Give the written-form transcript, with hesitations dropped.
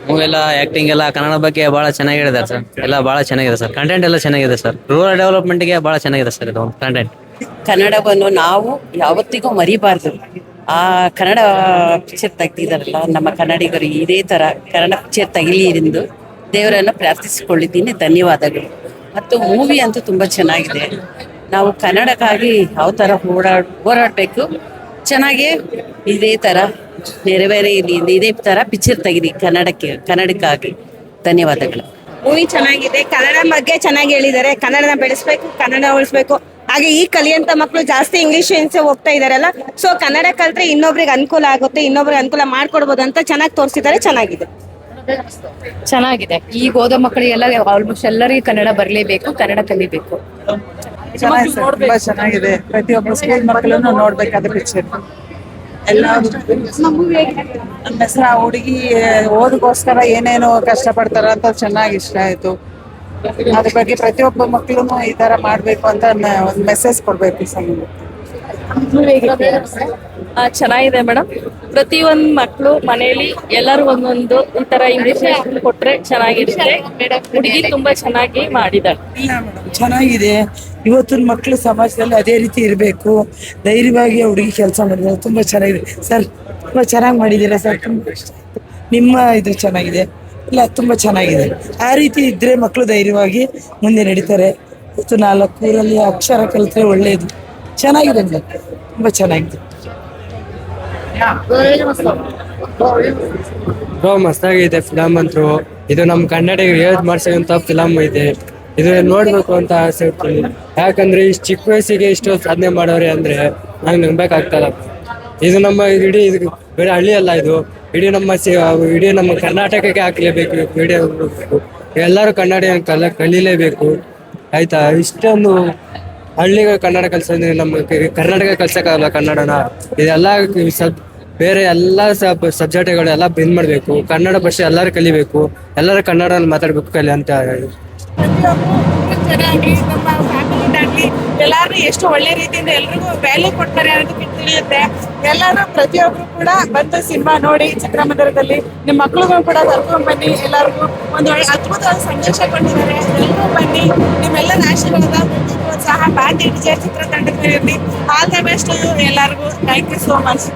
Movie ಎಲ್ಲ acting ಎಲ್ಲ ಕನ್ನಡ ಬಗ್ಗೆ ಬಹಳ ಚೆನ್ನಾಗಿ ಹೇಳಿದ್ದಾರೆ ಸರ್. ಎಲ್ಲ ಬಹಳ ಚೆನ್ನಾಗಿದೆ ಸರ್. ಕಂಟೆಂಟ್ ಎಲ್ಲ ಚೆನ್ನಾಗಿದೆ ಸರ್. ರೂರಲ್ ಡೆವಲಪ್ಮೆಂಟ್ಗೆ ಬಹಳ ಚೆನ್ನಾಗಿದೆ ಸರ್ ಇದು ಕಂಟೆಂಟ್. ಕನ್ನಡವನ್ನು ನಾವು ಯಾವತ್ತಿಗೂ ಮರಿಬಾರ್ದು. ಆ ಕನ್ನಡ ಪಿಕ್ಚರ್ ತೆಗ್ದಿದಾರಲ್ಲ, ನಮ್ಮ ಕನ್ನಡಿಗರು ಇದೇ ತರ ಕನ್ನಡ ಪಿಕ್ಚರ್ ತೆಗಿಲಿ ಎಂದು ದೇವರನ್ನ ಪ್ರಾರ್ಥಿಸಿಕೊಳ್ಳಿದ್ದೀನಿ. ಧನ್ಯವಾದಗಳು. ಮತ್ತು ಮೂವಿ ಅಂತೂ ತುಂಬಾ ಚೆನ್ನಾಗಿದೆ. ನಾವು ಕನ್ನಡಕ್ಕಾಗಿ ಯಾವ ತರ ಹೋರಾಡಬೇಕು, ಚೆನ್ನಾಗಿ ಇದೇ ತರ ನೆರವೇರಿ ಇದೇ ತರ ಪಿಕ್ಚರ್ ತೆಗಿರಿ ಕನ್ನಡಕ್ಕಾಗಿ. ಧನ್ಯವಾದಗಳು. ಮೂವಿ ಚೆನ್ನಾಗಿದೆ. ಕನ್ನಡ ಬಗ್ಗೆ ಚೆನ್ನಾಗಿ ಹೇಳಿದ್ದಾರೆ. ಕನ್ನಡನ ಬೆಳೆಸ್ಬೇಕು, ಕನ್ನಡ ಉಳಿಸ್ಬೇಕು. ಹಾಗೆ ಈ ಕಲಿಯಂತ ಮಕ್ಕಳು ಜಾಸ್ತಿ ಇಂಗ್ಲಿಷ್ ಹೋಗ್ತಾ ಇದಾರಲ್ಲ, ಸೊ ಕನ್ನಡ ಕಲ್ತ್ರೆ ಇನ್ನೊಬ್ರಿಗೆ ಅನುಕೂಲ ಆಗುತ್ತೆ, ಇನ್ನೊಬ್ರಿಗೆ ಅನುಕೂಲ ಮಾಡ್ಕೊಡ್ಬೋದು ಅಂತ ಚೆನ್ನಾಗಿ ತೋರಿಸಿದ್ದಾರೆ. ಚೆನ್ನಾಗಿದೆ. ಈಗ ಓದೋ ಮಕ್ಕಳಿಗೆಲ್ಲ ಆಲ್ಮೋಸ್ಟ್ ಎಲ್ಲರಿಗೂ ಕನ್ನಡ ಬರಲೇಬೇಕು, ಕನ್ನಡ ಕಲಿಬೇಕು. ತುಂಬಾ ಚೆನ್ನಾಗಿದೆ. ಪ್ರತಿಯೊಬ್ಬ ಸ್ಕೂಲ್ ಮಕ್ಕಳನ್ನು ನೋಡ್ಬೇಕಾದ ಪಿಕ್ಚರ್. ಎಲ್ಲ ನಮ್ಮ ಹೆಸರು ಆ ಹುಡುಗಿ ಓದಗೋಸ್ಕರ ಏನೇನು ಕಷ್ಟ ಪಡ್ತಾರ ಅಂತ ಚೆನ್ನಾಗಿ ಇಷ್ಟ ಆಯ್ತು. ಅದ್ರ ಬಗ್ಗೆ ಪ್ರತಿಯೊಬ್ಬ ಮಕ್ಕಳು ಈ ತರ ಮಾಡ್ಬೇಕು ಅಂತ ಒಂದು ಮೆಸೇಜ್ ಕೊಡ್ಬೇಕು ಸಂಘ. ಚೆನ್ನಾಗಿದೆ ಮೇಡಮ್. ಪ್ರತಿಯೊಂದು ಮಕ್ಕಳು ಮನೆಯಲ್ಲಿ ಎಲ್ಲರೂ ಒಂದೊಂದು ಈ ತರ ಇಂಗ್ಲಿಷ್ ಕೊಟ್ರೆ ಚೆನ್ನಾಗಿರುತ್ತೆ. ಹುಡುಗಿ ತುಂಬಾ ಚೆನ್ನಾಗಿ ಮಾಡಿದಾಳೆ. ಇಲ್ಲ ಮೇಡಮ್, ಚೆನ್ನಾಗಿದೆ. ಇವತ್ತಿನ ಮಕ್ಕಳು ಸಮಾಜದಲ್ಲಿ ಅದೇ ರೀತಿ ಇರಬೇಕು. ಧೈರ್ಯವಾಗಿ ಹುಡುಗಿ ಕೆಲಸ ಮಾಡಿದ್ದಾರೆ. ತುಂಬಾ ಚೆನ್ನಾಗಿದೆ ಸರ್. ತುಂಬಾ ಚೆನ್ನಾಗಿ ಮಾಡಿದ್ದೀರಾ ಸರ್. ತುಂಬಾ ಇಷ್ಟ ಆಯ್ತು. ನಿಮ್ಮ ಇದು ಚೆನ್ನಾಗಿದೆ. ಇಲ್ಲ, ತುಂಬಾ ಚೆನ್ನಾಗಿದೆ. ಆ ರೀತಿ ಇದ್ರೆ ಮಕ್ಕಳು ಧೈರ್ಯವಾಗಿ ಮುಂದೆ ನಡೀತಾರೆ. ಇವತ್ತು 4 ಊರಲ್ಲಿ ಅಕ್ಷರ ಕಲಿತ್ರೆ ಒಳ್ಳೇದು. ಚೆನ್ನಾಗಿದೆ ಮೇಡಮ್, ತುಂಬಾ ಚೆನ್ನಾಗಿದೆ. ಮಸ್ತಾಗಿದೆ ಫಿಲಮ್ ಅಂತೂ. ಇದು ನಮ್ಮ ಕನ್ನಡಿಗರು ಏಜ್ ಮಾಡ್ಸೋಂತ ಫಿಲಮ್ ಇದೆ. ಇದು ನೋಡ್ಬೇಕು ಅಂತ ಆಸೆ ಇರ್ತೀನಿ. ಯಾಕಂದ್ರೆ ಇಷ್ಟು ಚಿಕ್ಕ ವಯಸ್ಸಿಗೆ ಇಷ್ಟು ಸಾಧನೆ ಮಾಡೋರೆ ಅಂದ್ರೆ ನಂಗೆ ನಂಬೇಕಾಗ್ತಲ್ಲ. ಇದು ನಮ್ಮ ಇಡೀ ಇದು ಬೇರೆ ಹಳ್ಳಿ ಅಲ್ಲ, ಇದು ಇಡೀ ನಮ್ಮ ಕರ್ನಾಟಕಕ್ಕೆ ಹಾಕಲೇಬೇಕು. ವಿಡಿಯೋ ಎಲ್ಲರೂ ಕನ್ನಡ ಕಲೀಲೇಬೇಕು. ಆಯ್ತಾ? ಇಷ್ಟೊಂದು ಹಳ್ಳಿಗೆ ಕನ್ನಡ ಕಲ್ಸೋದ್ರೆ ನಮ್ಮ ಕರ್ನಾಟಕ ಕಲ್ಸಕ್ಕಾಗಲ್ಲ ಕನ್ನಡನ. ಇದೆಲ್ಲ ಬೇರೆ ಎಲ್ಲ ಸಬ್ಜೆಕ್ಟ್ಗಳು ಎಲ್ಲ ಬಂದ್ ಮಾಡ್ಬೇಕು. ಕನ್ನಡ ಭಾಷೆ ಎಲ್ಲರೂ ಕಲಿಬೇಕು. ಎಲ್ಲರೂ ಕನ್ನಡ ಮಾತಾಡ್ಬೇಕು ಅಂತ ಚೆನ್ನಾಗಿ ನಮ್ಮ ಫ್ಯಾಮಿಲಿನಾಗ್ಲಿ ಎಲ್ಲಾರು ಎಷ್ಟು ಒಳ್ಳೆ ರೀತಿಯಿಂದ ಎಲ್ರಿಗೂ ವ್ಯಾಲ್ಯೂ ಕೊಡ್ತಾರೆ ಅನ್ನೋದಕ್ಕೆ ತಿಳಿಯುತ್ತೆ. ಎಲ್ಲರೂ ಪ್ರತಿಯೊಬ್ರು ಕೂಡ ಬಂದು ಸಿನಿಮಾ ನೋಡಿ ಚಿತ್ರಮಂದಿರದಲ್ಲಿ ನಿಮ್ಮ ಮಕ್ಳಿಗೂ ಕೂಡ ಕರ್ಕೊಂಡ್ ಬನ್ನಿ. ಎಲ್ಲರಿಗೂ ಒಂದು ಅದ್ಭುತವಾದ ಸಂದೇಶ ಕೊಟ್ಟಿದ್ದಾರೆ. ಎಲ್ಲರೂ ಬನ್ನಿ. ನಿಮ್ಮೆಲ್ಲರ ಆಶೀರ್ವಾದ ಪ್ರೋತ್ಸಾಹ ಭಾರತೀಯ ವಿಜಯ ಚಿತ್ರತಂಡಕ್ಕೆ ಇರಲಿ. ಆಲ್ ದ ಬೆಸ್ಟ್ ಎಲ್ಲರಿಗೂ. Thank you so much.